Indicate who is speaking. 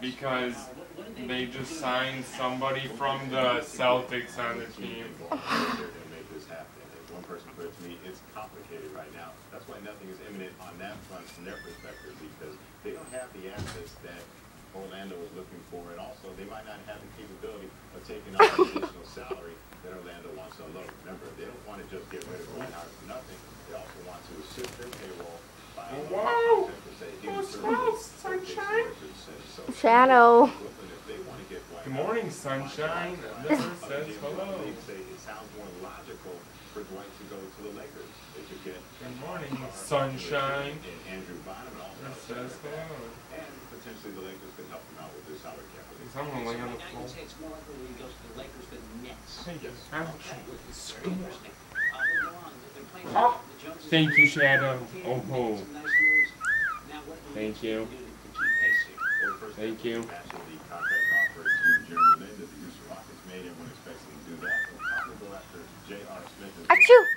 Speaker 1: because they just signed somebody from the Celtics on the team.
Speaker 2: One person put it to me, it's complicated right now. That's why nothing is imminent on that front from their perspective, because they don't have the assets that Orlando is looking for, and also they might not have the capability of taking on the additional salary that Orlando wants to unload. Remember, they don't want to just get rid of Gordon Howard for nothing. They also want to assist their payroll by
Speaker 1: Whoa! Sunshine?
Speaker 3: Shadow.
Speaker 1: Good morning, Sunshine. Never says hello.
Speaker 2: It sounds more logical for Dwight to go to the Lakers. They could get
Speaker 1: Good morning, Sunshine.
Speaker 2: and Andrew Bynum
Speaker 1: Never
Speaker 2: also.
Speaker 1: says hello.
Speaker 2: And potentially the Lakers could help him out with this salary cap.
Speaker 1: Someone laying on the floor.
Speaker 4: It's more likely when he goes to the Lakers than the Nets.
Speaker 1: Oh, thank you, Shadow. Oh, ho. Thank you. Thank you.
Speaker 3: Achoo!